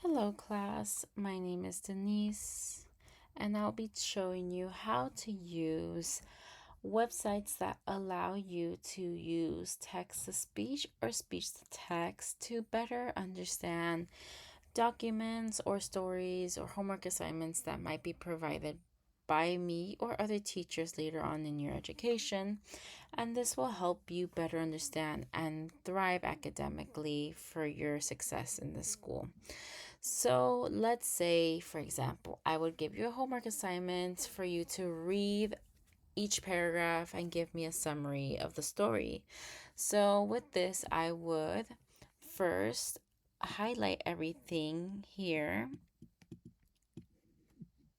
Hello class, my name is Denise and I'll be showing you how to use websites that allow you to use text to speech or speech to text to better understand documents or stories or homework assignments that might be provided by me or other teachers later on in your education, and this will help you better understand and thrive academically for your success in the school. So let's say, for example, I would give you a homework assignment for you to read each paragraph and give me a summary of the story. So with this, I would first highlight everything here.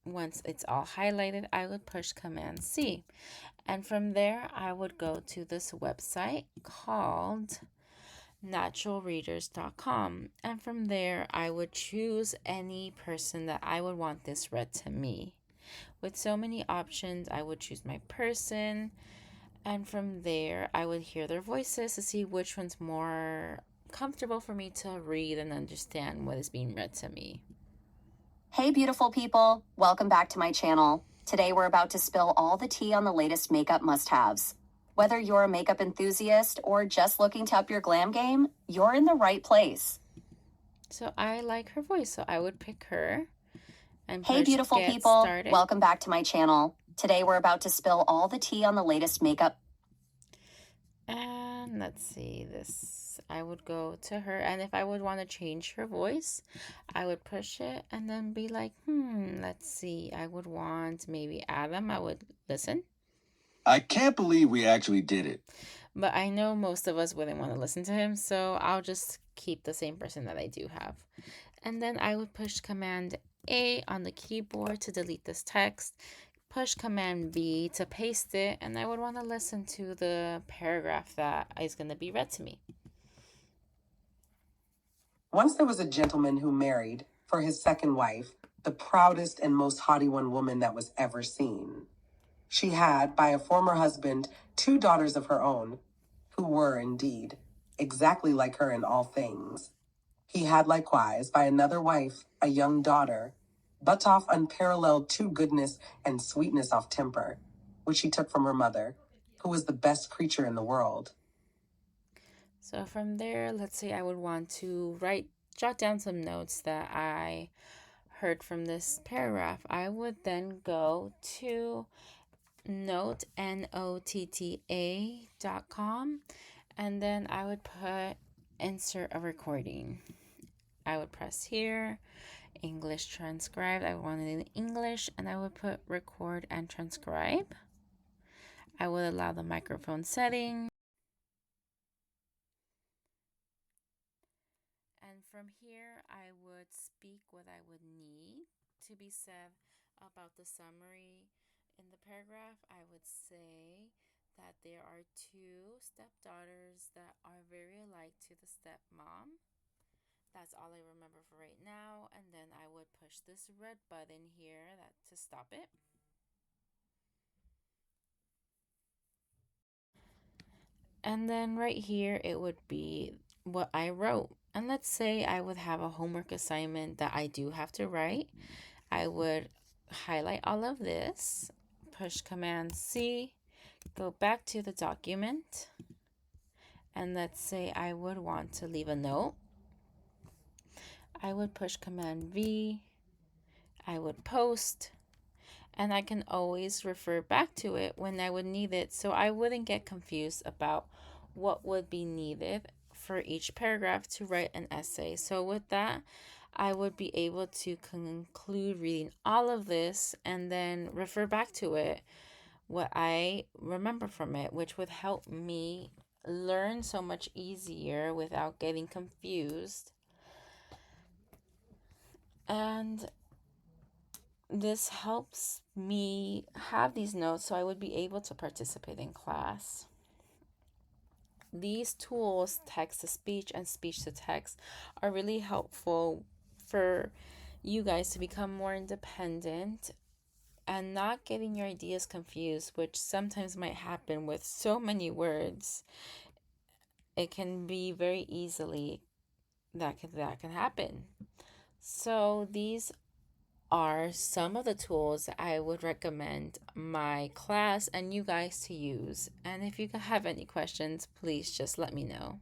Once it's all highlighted, I would push Command C. And from there, I would go to this website called naturalreaders.com, and from there I would choose any person that I would want this read to me. With so many options, I would choose my person, and from there I would hear their voices to see which one's more comfortable for me to read and understand what is being read to me. Hey beautiful people, welcome back to my channel. Today we're about to spill all the tea on the latest makeup must-haves. Whether you're a makeup enthusiast or just looking to up your glam game, you're in the right place. So I like her voice, so I would pick her and Hey push beautiful get people, started. welcome back to my channel. Today we're about to spill all the tea on the latest makeup. And let's see this. I would go to her, and if I would want to change her voice, I would push it and then be like, let's see. I would want maybe Adam. I would listen. I can't believe we actually did it. But I know most of us wouldn't want to listen to him, so I'll just keep the same person that I do have. And then I would push Command A on the keyboard to delete this text, push Command B to paste it, and I would want to listen to the paragraph that is going to be read to me. Once there was a gentleman who married, for his second wife, the proudest and most haughty woman that was ever seen. She had, by a former husband, 2 daughters of her own, who were, indeed, exactly like her in all things. He had likewise, by another wife, a young daughter, but of unparalleled too goodness and sweetness of temper, which he took from her mother, who was the best creature in the world. So from there, let's say I would want to jot down some notes that I heard from this paragraph. I would then go to notta.com, and then I would put insert a recording. I would press here, English transcribed. I wanted it in English, and I would put record and transcribe. I would allow the microphone setting. And from here, I would speak what I would need to be said about the summary. In the paragraph, I would say that there are 2 stepdaughters that are very alike to the stepmom. That's all I remember for right now. And then I would push this red button here to stop it. And then right here, it would be what I wrote. And let's say I would have a homework assignment that I do have to write. I would highlight all of this, push Command C, go back to the document, and let's say I would want to leave a note. I would push Command V, I would post, and I can always refer back to it when I would need it, so I wouldn't get confused about what would be needed for each paragraph to write an essay. So with that, I would be able to conclude reading all of this and then refer back to it, what I remember from it, which would help me learn so much easier without getting confused. And this helps me have these notes so I would be able to participate in class. These tools, text to speech and speech to text, are really helpful for you guys to become more independent and not getting your ideas confused, which sometimes might happen with so many words. It can be very easily that can happen. So these are some of the tools I would recommend my class and you guys to use. And if you have any questions, please just let me know.